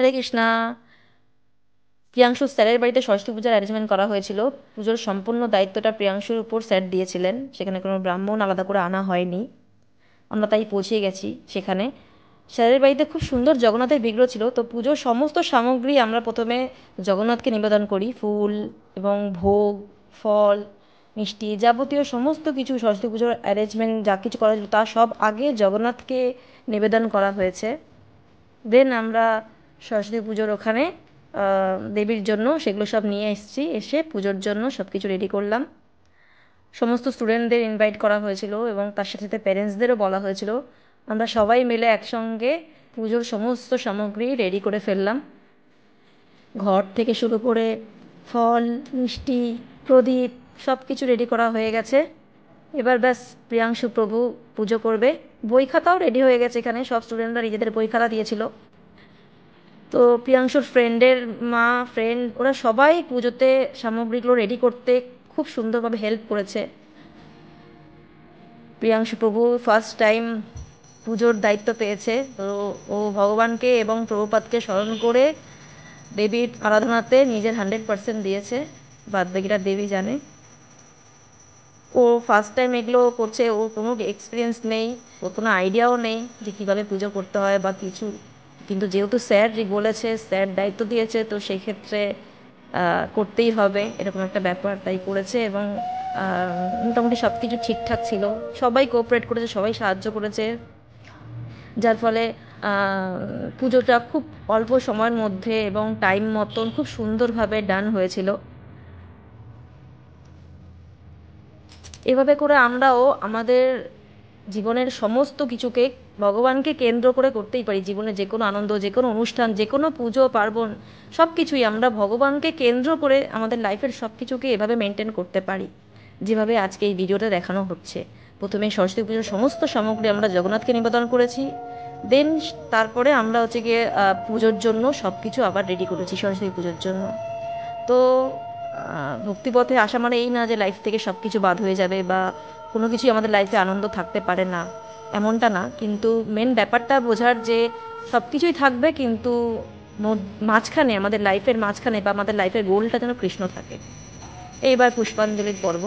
হরে কৃষ্ণা। প্রিয়াংশু স্যারের বাড়িতে সরস্বতী পূজার অ্যারেঞ্জমেন্ট করা হয়েছিল। পুজোর সম্পূর্ণ দায়িত্বটা প্রিয়াংশুর উপর স্যার দিয়েছিলেন। সেখানে কোনো ব্রাহ্মণ আলাদা করে আনা হয়নি। আমরা তাই পৌঁছে গেছি সেখানে। স্যারের বাড়িতে খুব সুন্দর জগন্নাথের বিগ্রহ ছিল। তো পুজোর সমস্ত সামগ্রী আমরা প্রথমে জগন্নাথকে নিবেদন করি। ফুল এবং ভোগ, ফল, মিষ্টি, যাবতীয় সমস্ত কিছু সরস্বতী পুজোর অ্যারেঞ্জমেন্ট যা কিছু করা ছিল তা সব আগে জগন্নাথকে নিবেদন করা হয়েছে। দেন আমরা সরস্বতী পুজোর ওখানে দেবীর জন্য সেগুলো সব নিয়ে এসেছি। এসে পুজোর জন্য সব কিছু রেডি করলাম। সমস্ত স্টুডেন্টদের ইনভাইট করা হয়েছিল এবং তার সাথে সাথে প্যারেন্টসদেরও বলা হয়েছিল। আমরা সবাই মিলে একসঙ্গে পুজোর সমস্ত সামগ্রী রেডি করে ফেললাম। ঘর থেকে শুরু করে ফল, মিষ্টি, প্রদীপ সব কিছু রেডি করা হয়ে গেছে। এবার ব্যাস প্রিয়াংশু প্রভু পুজো করবে। বই খাতাও রেডি হয়ে গেছে। এখানে সব স্টুডেন্টরা নিজেদের বই খাতা দিয়েছিল। তো প্রিয়াংশুর ফ্রেন্ডের মা, ফ্রেন্ড, ওরা সবাই পুজোতে সামগ্রীগুলো রেডি করতে খুব সুন্দরভাবে হেল্প করেছে। প্রিয়াংশু প্রভু ফার্স্ট টাইম পুজোর দায়িত্ব পেয়েছে। তো ও ভগবানকে এবং প্রভুপাদকে স্মরণ করে দেবীর আরাধনাতে নিজের 100% দিয়েছে। বাদবাকিটা দেবী জানে। ও ফার্স্ট টাইম এগুলো করছে। ওর কোনো এক্সপিরিয়েন্স নেই, ওর কোনো আইডিয়াও নেই যে কীভাবে পুজো করতে হয় বা কিছু। কিন্তু যেহেতু স্যার বলেছে, স্যার দায়িত্ব দিয়েছে, তো সেই ক্ষেত্রে করতেই হবে এরকম একটা ব্যাপার, তাই করেছে। এবং মোটামুটি সব কিছু ঠিকঠাক ছিল। সবাই কোঅপারেট করেছে, সবাই সাহায্য করেছে, যার ফলে পুজোটা খুব অল্প সময়ের মধ্যে এবং টাইম মতন খুব সুন্দরভাবে ডান হয়েছিল। এভাবে করে আমরাও আমাদের জীবনের সমস্ত কিছুকে ভগবানকে কেন্দ্র করে করতেই পারি। জীবনে যে কোনো আনন্দ, যে কোনো অনুষ্ঠান, যে কোনো পুজো পার্বণ সব কিছুই আমরা ভগবানকে কেন্দ্র করে আমাদের লাইফের সব কিছুকে এভাবে মেনটেন করতে পারি, যেভাবে আজকে এই ভিডিওটা দেখানো হচ্ছে। প্রথমে সরস্বতী পুজোর সমস্ত সামগ্রী আমরা জগন্নাথকে নিবেদন করেছি। দেন তারপরে আমরা হচ্ছে গিয়ে পুজোর জন্য সব কিছু আবার রেডি করেছি সরস্বতী পুজোর জন্য। তো ভক্তিপথে আসা মানে এই না যে লাইফ থেকে সব কিছু বাদ হয়ে যাবে বা কোনো কিছুই আমাদের লাইফে আনন্দ থাকতে পারে না, এমনটা না। কিন্তু মেন ব্যাপারটা বোঝার যে সব কিছুই থাকবে, কিন্তু মাঝখানে, আমাদের লাইফের মাঝখানে বা আমাদের লাইফের গোলটা যেন কৃষ্ণ থাকে। এইবার পুষ্পাঞ্জলির পর্ব।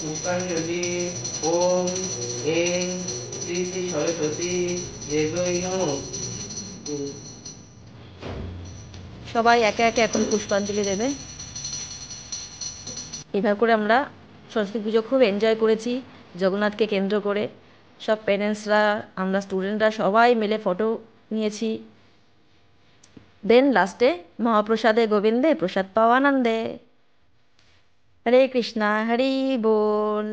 পুষ্পাঞ্জলি। ওম এং শ্রী শ্রী সরস্বতী দেবৈ নমঃ। সবাই একে একে এখন পুষ্পাঞ্জলি দেবে। এভাবে করে আমরা সরস্বতী পুজো খুব এনজয় করেছি জগন্নাথকে কেন্দ্র করে। সব প্যারেন্টসরা, আমরা স্টুডেন্টরা সবাই মিলে ফটো নিয়েছি। দেন লাস্টে মহাপ্রসাদে গোবিন্দে প্রসাদ পাওয়া আনন্দে। হরে কৃষ্ণা, হরি বল।